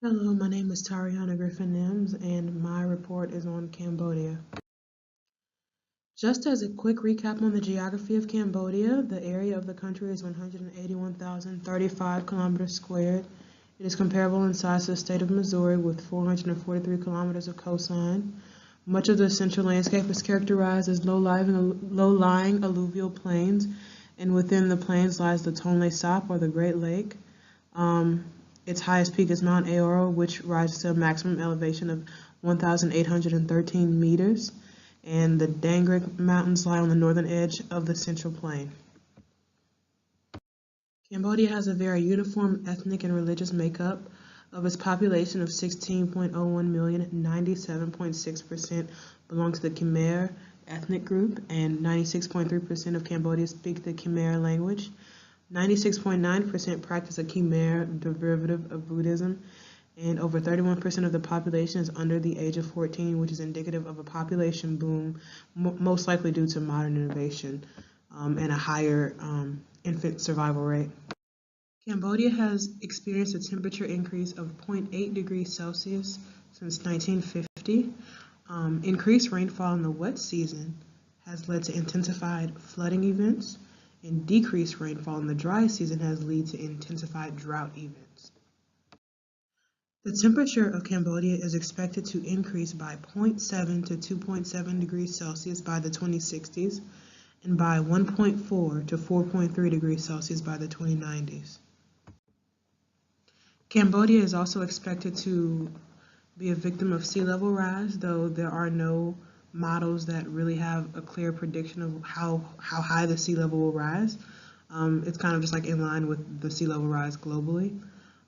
Hello, my name is Tariana Griffin-Nims, and my report is on Cambodia. Just as a quick recap on the geography of Cambodia, the area of the country is 181,035 kilometers squared. It is comparable in size to the state of Missouri with 443 kilometers of coastline. Much of the central landscape is characterized as low-lying alluvial plains, and within the plains lies the Tonle Sap, or the Great Lake. Its highest peak is Mount Aoro, which rises to a maximum elevation of 1,813 meters, and the Dangrik Mountains lie on the northern edge of the central plain. Cambodia has a very uniform ethnic and religious makeup. Of its population of 16.01 million, 97.6% belong to the Khmer ethnic group, and 96.3% of Cambodians speak the Khmer language. 96.9% practice a Khmer derivative of Buddhism, and over 31% of the population is under the age of 14, which is indicative of a population boom, most likely due to modern innovation and a higher infant survival rate. Cambodia has experienced a temperature increase of 0.8 degrees Celsius since 1950. Increased rainfall in the wet season has led to intensified flooding events, and decreased rainfall in the dry season has led to intensified drought events. The temperature of Cambodia is expected to increase by 0.7 to 2.7 degrees Celsius by the 2060s, and by 1.4 to 4.3 degrees Celsius by the 2090s. Cambodia is also expected to be a victim of sea level rise, though there are no models that really have a clear prediction of how high the sea level will rise. It's kind of just like in line with the sea level rise globally.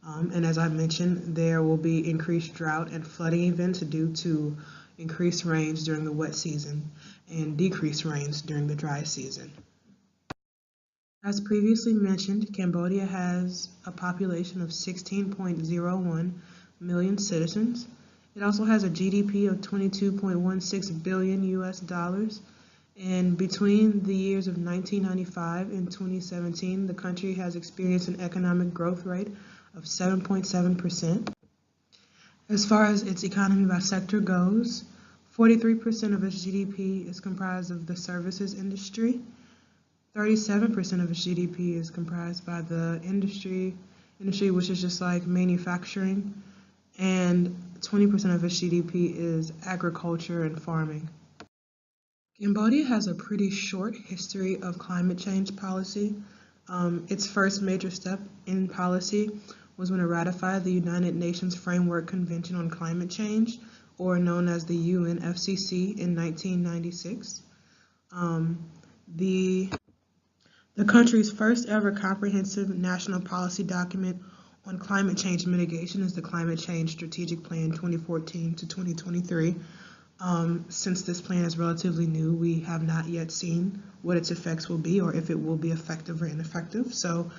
And as I mentioned, there will be increased drought and flooding events due to increased rains during the wet season and decreased rains during the dry season. As previously mentioned, Cambodia has a population of 16.01 million citizens. It also has a GDP of 22.16 billion US dollars. And between the years of 1995 and 2017, the country has experienced an economic growth rate of 7.7%. As far as its economy by sector goes, 43% of its GDP is comprised of the services industry. 37% of its GDP is comprised by the industry which is just like manufacturing, and 20% of its GDP is agriculture and farming. Cambodia has a pretty short history of climate change policy. Its first major step in policy was when it ratified the United Nations Framework Convention on Climate Change, or known as the UNFCCC, in 1996. The country's first ever comprehensive national policy document on climate change mitigation is the Climate Change Strategic Plan 2014 to 2023. Since this plan is relatively new, we have not yet seen what its effects will be or if it will be effective or ineffective. So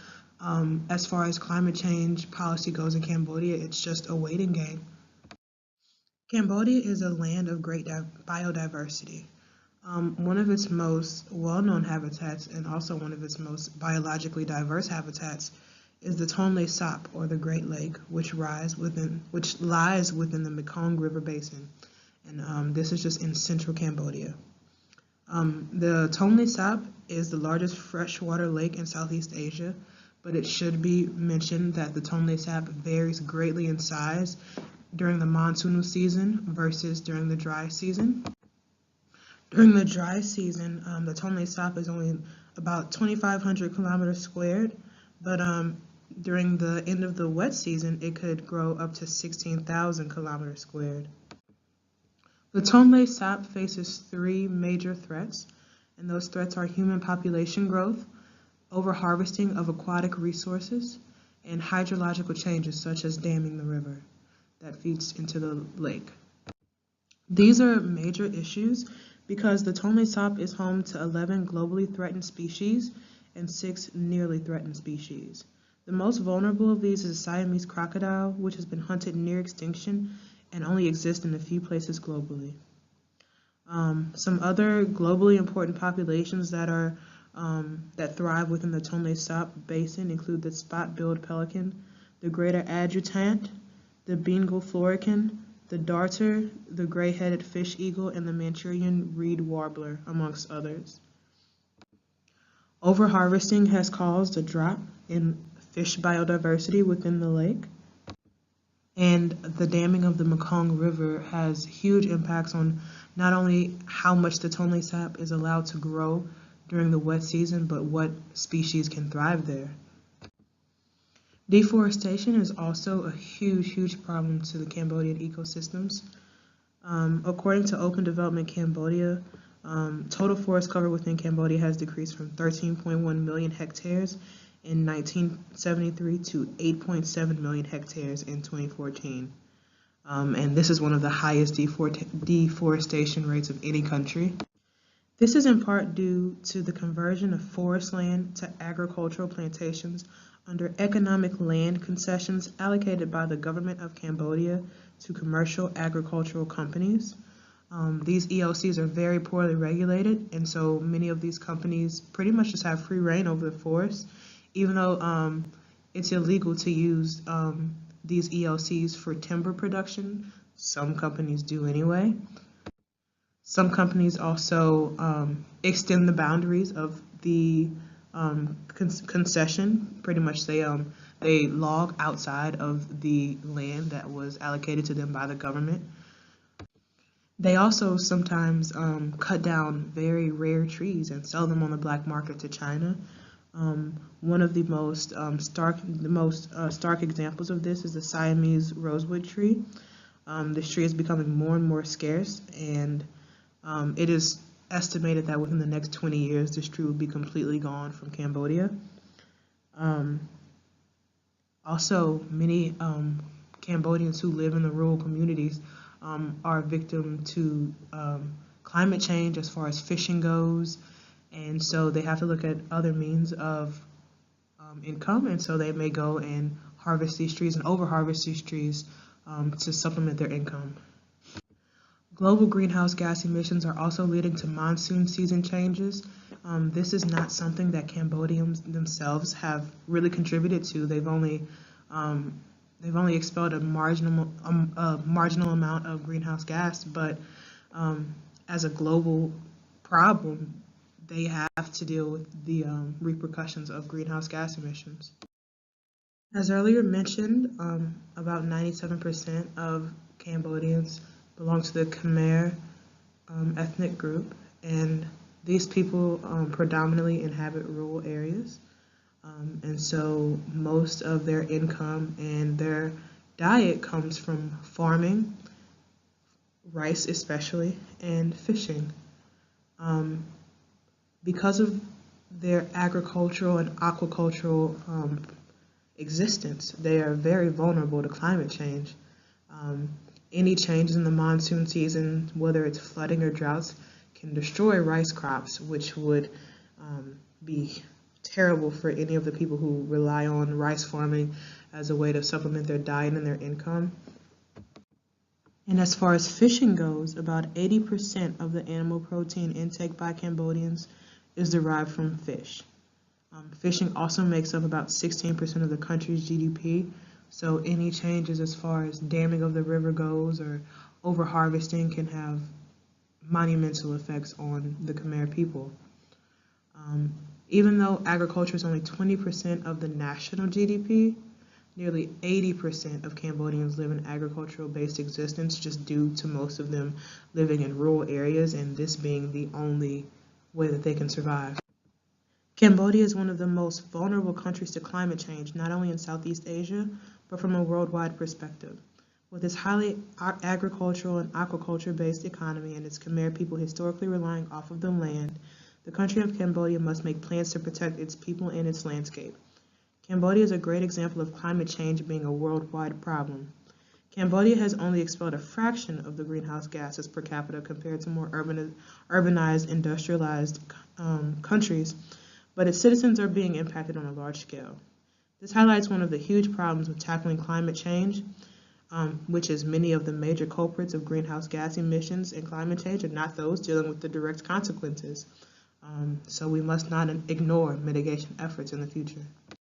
as far as climate change policy goes in Cambodia, it's just a waiting game. Cambodia is a land of great biodiversity. One of its most well-known habitats, and also one of its most biologically diverse habitats, is the Tonle Sap, or the Great Lake, which lies within the Mekong River Basin, and this is just in central Cambodia. The Tonle Sap is the largest freshwater lake in Southeast Asia, but it should be mentioned that the Tonle Sap varies greatly in size during the monsoonal season versus during the dry season. During the dry season, the Tonle Sap is only about 2,500 kilometers squared, but during the end of the wet season, it could grow up to 16,000 kilometers squared. The Tonle Sap faces three major threats, and those threats are human population growth, overharvesting of aquatic resources, and hydrological changes such as damming the river that feeds into the lake. These are major issues because the Tonle Sap is home to 11 globally threatened species and 6 nearly threatened species. The most vulnerable of these is the Siamese crocodile, which has been hunted near extinction and only exists in a few places globally. Some other globally important populations that thrive within the Tonle Sap basin include the spot-billed pelican, the greater adjutant, the Bengal florican, the darter, the gray-headed fish eagle, and the Manchurian reed warbler, amongst others. Overharvesting has caused a drop in fish biodiversity within the lake, and the damming of the Mekong River has huge impacts on not only how much the Tonle Sap is allowed to grow during the wet season, but what species can thrive there. Deforestation is also a huge problem to the Cambodian ecosystems. According to Open Development Cambodia, total forest cover within Cambodia has decreased from 13.1 million hectares in 1973 to 8.7 million hectares in 2014. And this is one of the highest deforestation rates of any country. This is in part due to the conversion of forest land to agricultural plantations under economic land concessions allocated by the government of Cambodia to commercial agricultural companies. These ELCs are very poorly regulated, and so many of these companies pretty much just have free reign over the forest, even though it's illegal to use these ELCs for timber production. Some companies do anyway. Some companies also extend the boundaries of the concession. Pretty much they log outside of the land that was allocated to them by the government. They also sometimes cut down very rare trees and sell them on the black market to China. One of the most stark examples of this is the Siamese rosewood tree. This tree is becoming more and more scarce, and it is estimated that within the next 20 years, this tree will be completely gone from Cambodia. Also, many Cambodians who live in the rural communities are victim to climate change as far as fishing goes, and so they have to look at other means of income, and so they may go and harvest these trees and overharvest these trees to supplement their income. Global greenhouse gas emissions are also leading to monsoon season changes. This is not something that Cambodians themselves have really contributed to. They've only expelled a marginal amount of greenhouse gas, but as a global problem, they have to deal with the repercussions of greenhouse gas emissions. As earlier mentioned, about 97% of Cambodians belong to the Khmer ethnic group, and these people predominantly inhabit rural areas. And so most of their income and their diet comes from farming, rice especially, and fishing. Because of their agricultural and aquacultural existence, they are very vulnerable to climate change. Any changes in the monsoon season, whether it's flooding or droughts, can destroy rice crops, which would be terrible for any of the people who rely on rice farming as a way to supplement their diet and their income. And as far as fishing goes, about 80% of the animal protein intake by Cambodians is derived from fish. Fishing also makes up about 16% of the country's GDP, so any changes as far as damming of the river goes or overharvesting can have monumental effects on the Khmer people. Even though agriculture is only 20% of the national GDP, nearly 80% of Cambodians live in agricultural-based existence, just due to most of them living in rural areas and this being the only way that they can survive. Cambodia is one of the most vulnerable countries to climate change, not only in Southeast Asia, but from a worldwide perspective. With its highly agricultural and aquaculture-based economy and its Khmer people historically relying off of the land, the country of Cambodia must make plans to protect its people and its landscape. Cambodia is a great example of climate change being a worldwide problem. Cambodia has only expelled a fraction of the greenhouse gases per capita compared to more urbanized, industrialized countries, but its citizens are being impacted on a large scale. This highlights one of the huge problems with tackling climate change, which is many of the major culprits of greenhouse gas emissions and climate change are not those dealing with the direct consequences. So we must not ignore mitigation efforts in the future.